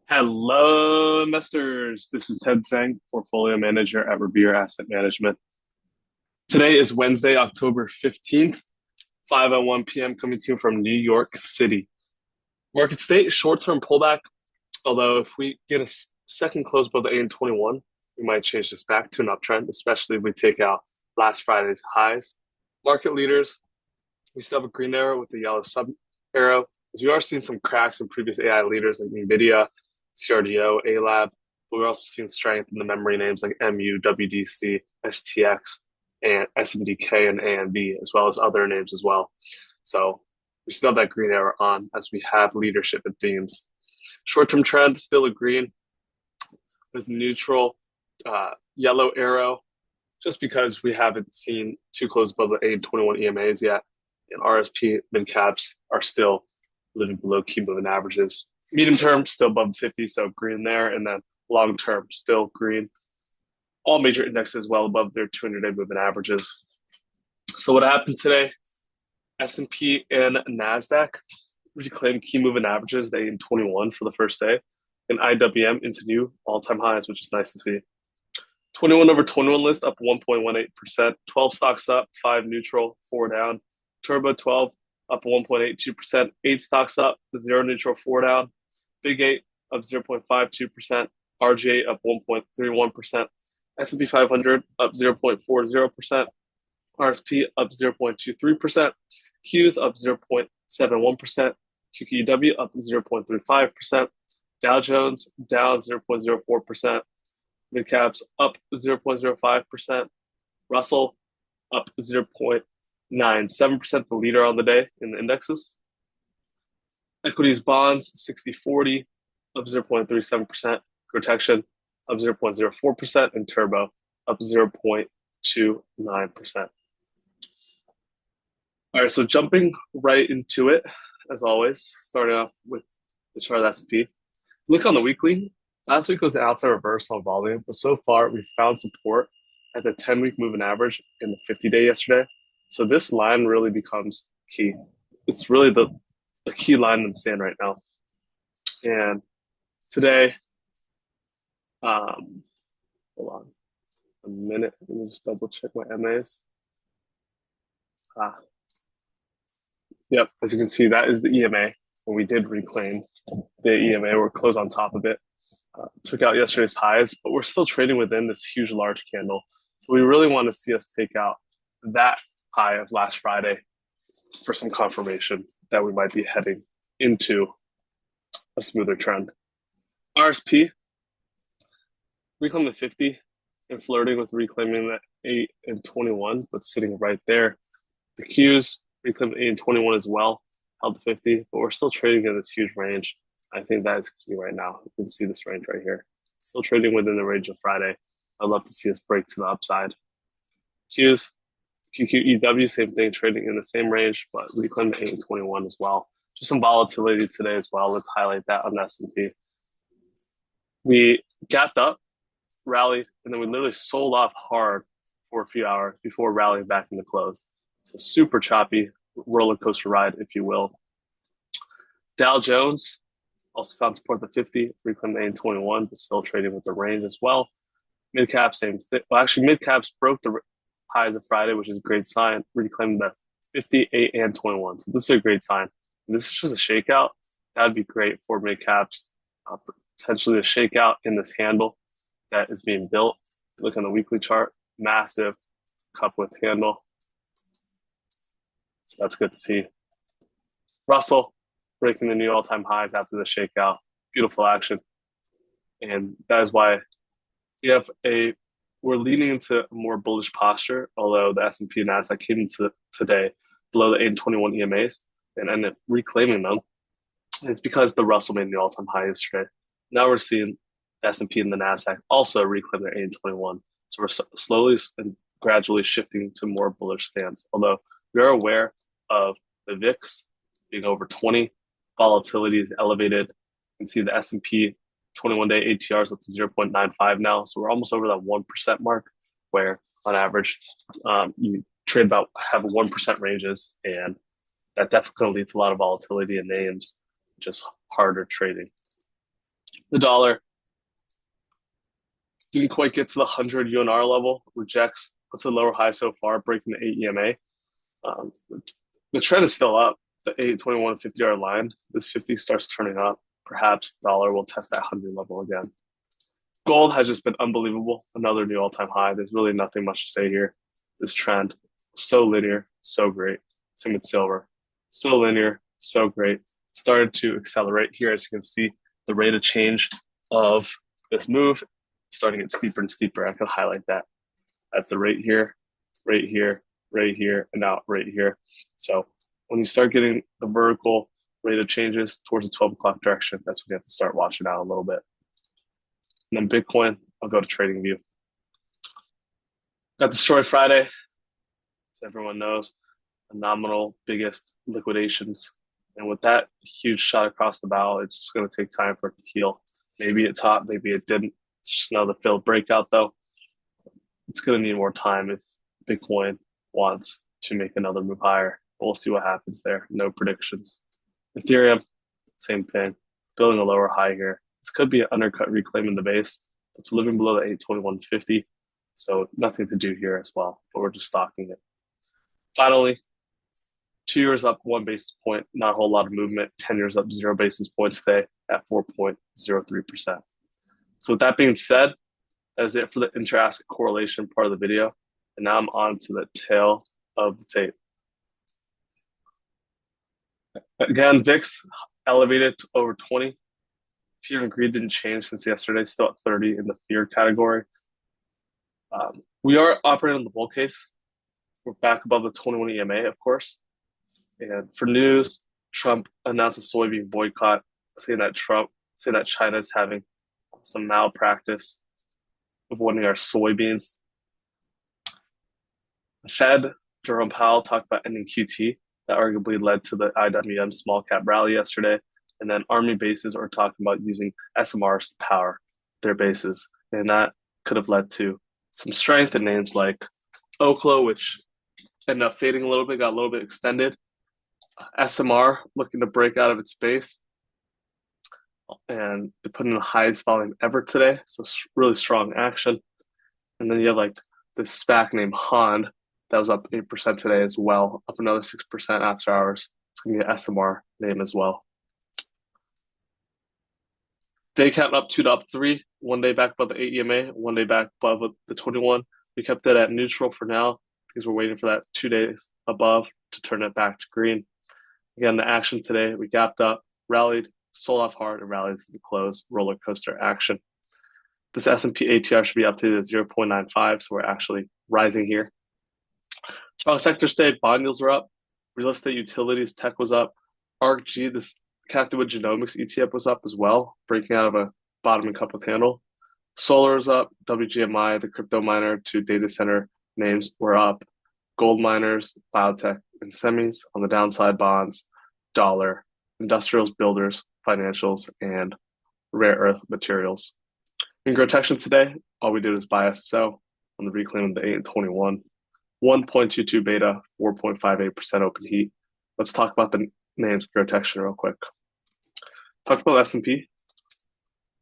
Hello, investors. This is Ted Zhang, portfolio manager at Revere Asset Management. Today is Wednesday, October 15th, 5:01 p.m., coming to you from New York City. Market state, short-term pullback, although if we get a second close above the AN21, we might change this back to an uptrend, especially if we take out last Friday's highs. Market leaders, we still have a green arrow with the yellow sub arrow, as we are seeing some cracks in previous AI leaders like NVIDIA, CRDO, ALAB, but we're also seeing strength in the memory names like MU, WDC, STX, and SMDK and AMB, as well as other names as well. So we still have that green arrow on as we have leadership and themes. Short-term trend, still a green with neutral yellow arrow, just because we haven't seen too close above the A21 EMAs yet, and RSP mid-caps are still living below key moving averages. Medium term, still above 50, so green there. And then long term, still green. All major indexes well above their 200-day moving averages. So what happened today? S&P and NASDAQ reclaimed key moving averages, they in 21 for the first day. And IWM into new all-time highs, which is nice to see. 21 over 21 list up 1.18%. 12 stocks up, 5 neutral, 4 down. Turbo 12 up 1.82%. 8 stocks up, 0 neutral, 4 down. Big 8 up 0.52%, RJ up 1.31%, S&P 500 up 0.40%, RSP up 0.23%, Qs up 0.71%, QQEW up 0.35%, Dow Jones down 0.04%, midcaps up 0.05%, Russell up 0.97%, the leader on the day in the indexes. Equities, bonds, 60-40, up 0.37%. GROTECTION, up 0.04%. And Turbo, up 0.29%. All right, so jumping right into it, as always, starting off with the chart of S&P. Look on the weekly. Last week was an outside reversal on volume, but so far we've found support at the 10-week moving average in the 50-day yesterday. So this line really becomes key. It's really a key line in the sand right now. And today, hold on a minute. Let me just double check my MAs. Yep, as you can see, that is the EMA. And we did reclaim the EMA. We're close on top of it. Took out yesterday's highs, but we're still trading within this huge, large candle. So we really want to see us take out that high of last Friday for some confirmation that we might be heading into a smoother trend. RSP, reclaim the 50 and flirting with reclaiming the 8 and 21, but sitting right there. The Qs, reclaim the 8 and 21 as well, held the 50, but we're still trading in this huge range. I think that is key right now. You can see this range right here. Still trading within the range of Friday. I'd love to see us break to the upside. Qs, QQEW, same thing, trading in the same range, but reclaim the 8 and 21 as well. Just some volatility today as well. Let's highlight that on S&P. We gapped up, rallied, and then we literally sold off hard for a few hours before rallying back in the close. So super choppy roller coaster ride, if you will. Dow Jones also found support at the 50, reclaimed the 8 and 21, but still trading with the range as well. Midcap, same thing. Well, actually, midcaps broke the highs of Friday, which is a great sign. Reclaimed the 58 and 21. So this is a great sign. And this is just a shakeout. That would be great for midcaps. Potentially a shakeout in this handle that is being built. Look on the weekly chart, massive cup with handle. So that's good to see. Russell breaking the new all-time highs after the shakeout. Beautiful action. And that is why we're leaning into a more bullish posture, although the S&P and NASDAQ came into today below the 8 and 21 EMAs and ended up reclaiming them. It's because the Russell made the all-time high yesterday. Now we're seeing the S&P and the NASDAQ also reclaim their 8 and 21. So we're slowly and gradually shifting to more bullish stance, although we are aware of the VIX being over 20. Volatility is elevated. You can see the S&P 21-day ATR is up to 0.95 now. So we're almost over that 1% mark, where on average, you trade have 1% ranges, and that definitely leads to a lot of volatility in names, just harder trading. The dollar didn't quite get to the 100 UNR level, rejects, puts a lower high so far, breaking the 8 EMA. Um, the trend is still up. The 821 50-yard line, this 50 starts turning up. Perhaps dollar will test that 100 level again. Gold has just been unbelievable. Another new all-time high. There's really nothing much to say here. This trend, so linear, so great. Same with silver. So linear, so great. Started to accelerate here, as you can see, the rate of change of this move starting to get steeper and steeper. I can highlight that. That's the rate here, right here, right here, and now right here. So when you start getting the vertical rate of changes towards the 12 o'clock direction, that's when you have to start watching out a little bit. And then Bitcoin, I'll go to TradingView. Got Destroy Friday, as everyone knows, a nominal biggest liquidations. And with that huge shot across the bow, it's going to take time for it to heal. Maybe it topped, maybe it didn't. It's just another failed breakout, though. It's going to need more time if Bitcoin wants to make another move higher. We'll see what happens there. No predictions. Ethereum, same thing. Building a lower high here. This could be an undercut reclaiming the base. It's living below the 821.50. So nothing to do here as well, but we're just stocking it. Finally, 2 years up 1 basis point, not a whole lot of movement. 10 years up 0 basis points today at 4.03%. So with that being said, that is it for the inter-asset correlation part of the video. And now I'm on to the tail of the tape. Again, VIX elevated to over 20. Fear and greed didn't change since yesterday, still at 30 in the fear category. We are operating on the bull case. We're back above the 21 EMA, of course. And for news, Trump announced a soybean boycott, saying that China is having some malpractice avoiding our soybeans. The Fed, Jerome Powell talked about ending QT. That arguably led to the IWM small cap rally yesterday. And then Army bases are talking about using SMRs to power their bases. And that could have led to some strength in names like Oklo, which ended up fading a little bit, got a little bit extended. SMR looking to break out of its base. And it put in the highest volume ever today. So really strong action. And then you have like this SPAC named Han that was up 8% today as well, up another 6% after hours. It's going to be an SMR name as well. Day count up 2 to up 3. 1 day back above the 8 EMA, 1 day back above the 21. We kept that at neutral for now because we're waiting for that 2 days above to turn it back to green. Again, the action today, we gapped up, rallied, sold off hard, and rallied to the close. Roller coaster action. This S&P ATR should be up to 0.95, so we're actually rising here. Strong sector stay, bond yields are up, real estate, utilities, tech was up. ARCG, this connected with genomics ETF was up as well, breaking out of a bottoming cup with handle. Solar is up, WGMI, the crypto miner to data center names were up. Gold miners, biotech, and semis on the downside, bonds, dollar, industrials, builders, financials, and rare earth materials. In GROTECTION today, all we did is buy SSO on the reclaim of the 8 and 21. 1.22 beta, 4.58% open heat. Let's talk about the names GROTECTION real quick. Talked about S&P.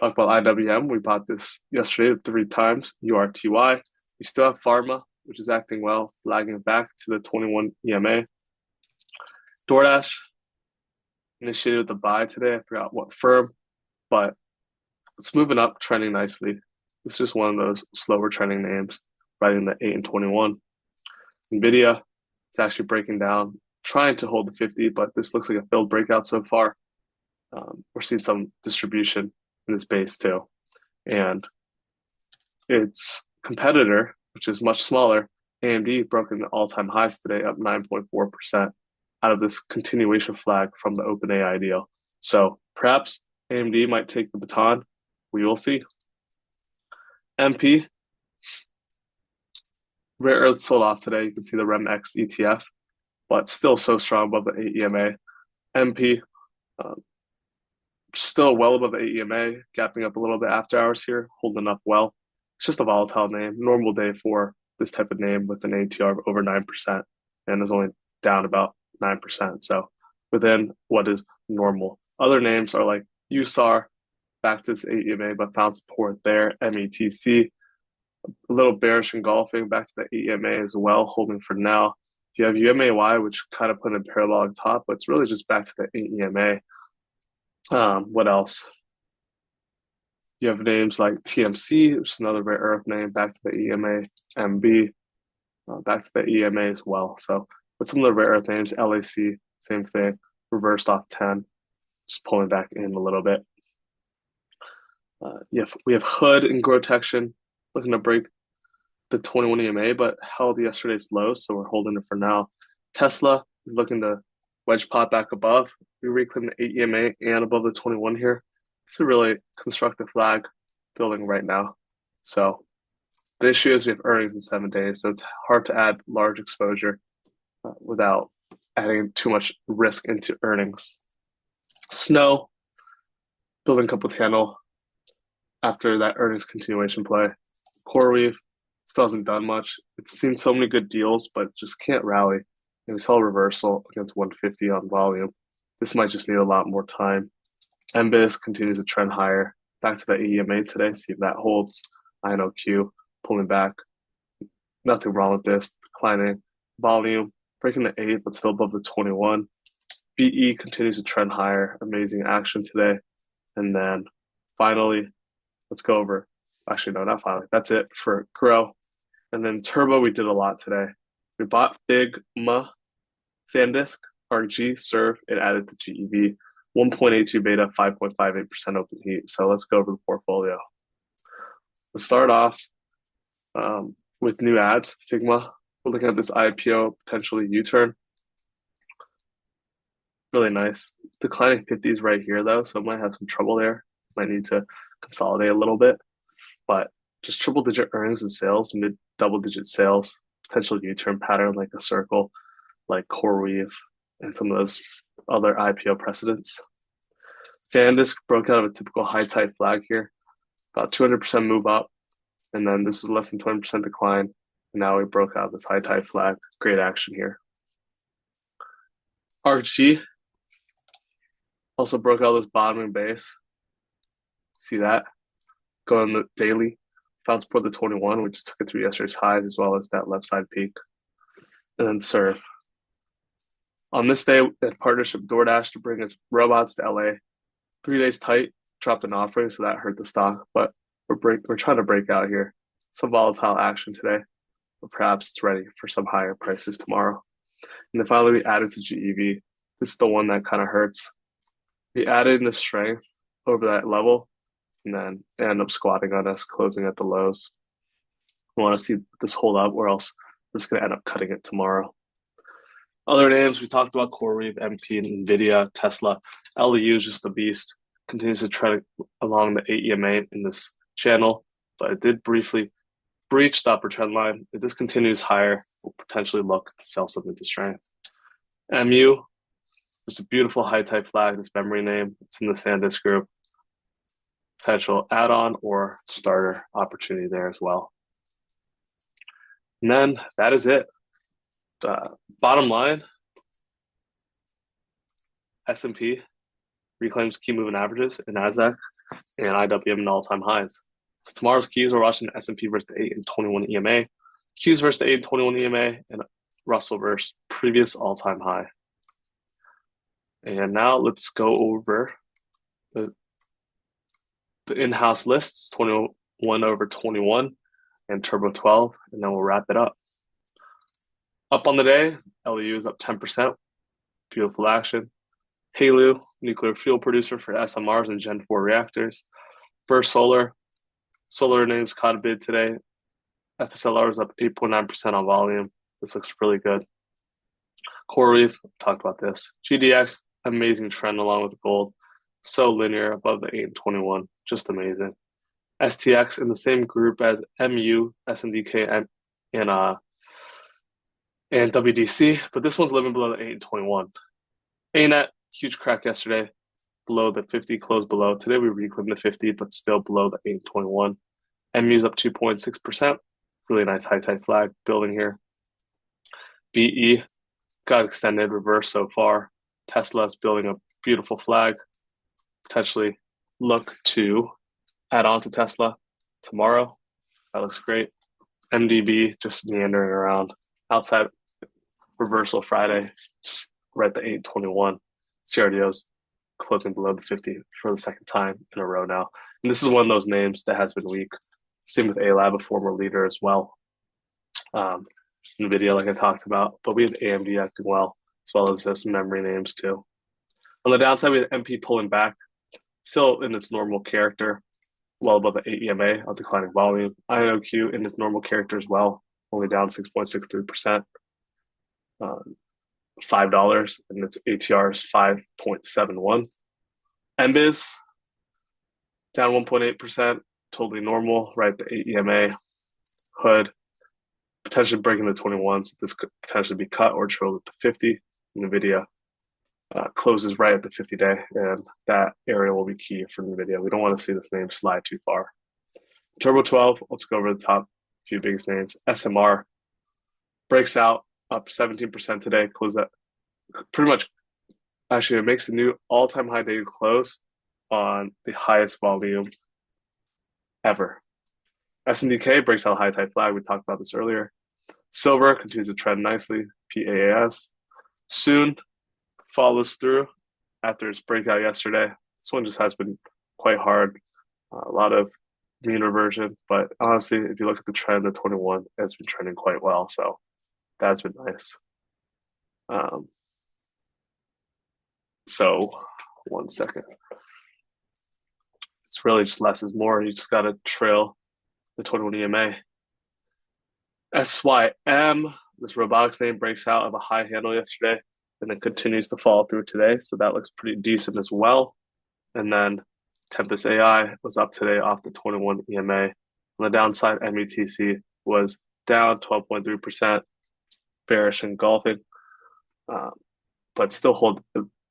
Talked about IWM. We bought this yesterday 3 times. URTY. We still have Pharma, which is acting well, lagging back to the 21 EMA. DoorDash initiated with the buy today. I forgot what firm, but it's moving up, trending nicely. It's just one of those slower trending names, right in the 8 and 21. NVIDIA, it's actually breaking down, trying to hold the 50, but this looks like a failed breakout so far. We're seeing some distribution in this base too. And its competitor, which is much smaller, AMD, broken the all-time highs today, up 9.4% out of this continuation flag from the OpenAI deal. So perhaps AMD might take the baton. We will see. MP, rare earth sold off today. You can see the REMX ETF, but still so strong above the 8 EMA. MP, still well above the 8 EMA, gapping up a little bit after hours here, holding up well. It's just a volatile name. Normal day for this type of name with an ATR of over 9% and is only down about 9%. So within what is normal. Other names are like USAR, back to its 8 EMA, but found support there. METC, a little bearish engulfing back to the 8 EMA as well, holding for now. You have UMAY, which kind of put in parallel top, but it's really just back to the 8 EMA. What else? You have names like TMC, which is another rare earth name, back to the EMA, MB, back to the EMA as well. So with some of the rare earth names, LAC, same thing, reversed off 10, just pulling back in a little bit. We have Hood and GROTECTION looking to break the 21 EMA, but held yesterday's low, so we're holding it for now. Tesla is looking to wedge pop back above. We reclaim the 8 EMA and above the 21 here. It's a really constructive flag building right now. So the issue is we have earnings in 7 days, so it's hard to add large exposure without adding too much risk into earnings. Snow, building couple candle after that earnings continuation play. CoreWeave still hasn't done much. It's seen so many good deals, but just can't rally. And we saw a reversal against 150 on volume. This might just need a lot more time. MBIS continues to trend higher. Back to the EMA today, see if that holds. INOQ pulling back. Nothing wrong with this. Declining volume, breaking the 8, but still above the 21. BE continues to trend higher. Amazing action today. And then finally, let's go over. Actually, no, not finally. That's it for Grow. And then Turbo, we did a lot today. We bought Figma, SanDisk, RG, Serve. It added to GEV. 1.82 beta, 5.58% open heat. So let's go over the portfolio. Let's start off with new ads. Figma, we're looking at this IPO, potentially U-turn. Really nice. Declining 50s right here, though, so it might have some trouble there. Might need to consolidate a little bit. But just triple-digit earnings and sales, mid-double-digit sales, potential U-turn pattern like a circle, like CoreWeave, and some of those other IPO precedents. SanDisk broke out of a typical high-type flag here, about 200% move up, and then this was less than 20% decline, and now we broke out this high-type flag. Great action here. RG also broke out this bottoming base. See that? Going the daily, found support the 21, we just took it through yesterday's highs as well as that left side peak. And then Serve. On this day, we had partnership with DoorDash to bring its robots to LA. 3 days tight, dropped an offering, so that hurt the stock. But we're trying to break out here. Some volatile action today, but perhaps it's ready for some higher prices tomorrow. And then finally, we added to GEV. This is the one that kind of hurts. We added in the strength over that level, and then end up squatting on us, closing at the lows. We want to see this hold up, or else we're just going to end up cutting it tomorrow. Other names, we talked about CoreWeave, MP, and NVIDIA, Tesla. LEU is just a beast. Continues to trend along the 8 EMA in this channel, but it did briefly breach the upper trend line. If this continues higher, we'll potentially look to sell some into strength. MU, just a beautiful high-type flag, this memory name. It's in the SanDisk group. Potential add-on or starter opportunity there as well. And then that is it. Bottom line, S&P reclaims key moving averages in NASDAQ and IWM in all-time highs. So tomorrow's Qs, we're watching the S&P versus the 8 and 21 EMA, Qs versus the 8 and 21 EMA, and Russell versus previous all-time high. And now let's go over the in-house lists, 21 over 21 and Turbo 12, and then we'll wrap it up. Up on the day, LEU is up 10%. Beautiful action. HALEU, nuclear fuel producer for SMRs and Gen 4 reactors. First Solar names caught a bid today. FSLR is up 8.9% on volume. This looks really good. CoreWeave, talked about this. GDX, amazing trend along with gold. So linear above the 8 and 21. Just amazing. STX in the same group as MU, SNDK, and WDC, but this one's living below the 8 and 21. ANET, huge crack yesterday, below the 50, closed below. Today we reclaimed the 50, but still below the 8 and 21. MU's up 2.6%. Really nice high-type flag building here. BE got extended reverse so far. Tesla is building a beautiful flag, potentially look to add on to Tesla tomorrow. That looks great. MDB just meandering around outside reversal Friday, just right at the 821. CRDO's closing below the 50 for the second time in a row now. And this is one of those names that has been weak. Same with ALAB, a former leader as well. NVIDIA, like I talked about, but we have AMD acting well, as well as some memory names too. On the downside, we have MP pulling back, still in its normal character, well above the 8 EMA of declining volume. INOQ in its normal character as well, only down 6.63%. $5, and its ATR is 5.71. MBIZ down 1.8%, totally normal, right at the 8 EMA. Hood potentially breaking the 21, so this could potentially be cut or trailed at the 50. NVIDIA closes right at the 50-day, and that area will be key for NVIDIA. We don't want to see this name slide too far. Turbo 12, let's go over the top few biggest names. SMR breaks out, up 17% today, close at pretty much, actually, it makes a new all-time high daily close on the highest volume ever. SNDK breaks out a high tide flag. We talked about this earlier. Silver continues to trend nicely. PAAS soon follows through after its breakout yesterday. This one just has been quite hard. A lot of mean reversion, but honestly, if you look at the trend, the 21, it's been trending quite well. So that's been nice. So 1 second. It's really just less is more. You just got to trail the 21 EMA. SYM, this robotics name breaks out of a high handle yesterday and then continues to fall through today. So that looks pretty decent as well. And then Tempest AI was up today off the 21 EMA. On the downside, METC was down 12.3%, bearish engulfing, but still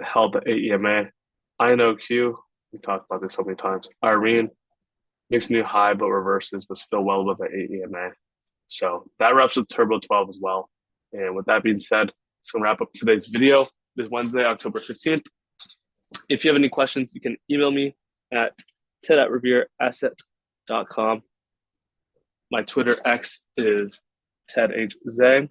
held the 8 EMA. INOQ, we talked about this so many times. Herein makes a new high, but reverses, but still well above the 8 EMA. So that wraps up Turbo 12 as well. And with that being said, it's going to wrap up today's video. This Wednesday, October 15th. If you have any questions, you can email me at ted@revereasset.com. My Twitter X is TedHZhang.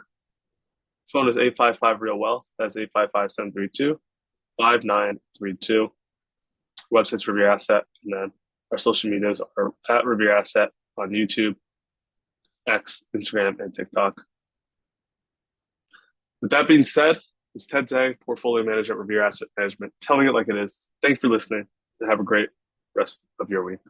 Phone is 855-REAL-WEALTH. That's 855-732-5932. Website's Revere Asset. And then our social medias are at Revere Asset on YouTube, X, Instagram, and TikTok. With that being said, it's Ted Zhang, Portfolio Manager at Revere Asset Management, telling it like it is. Thanks for listening, and have a great rest of your week.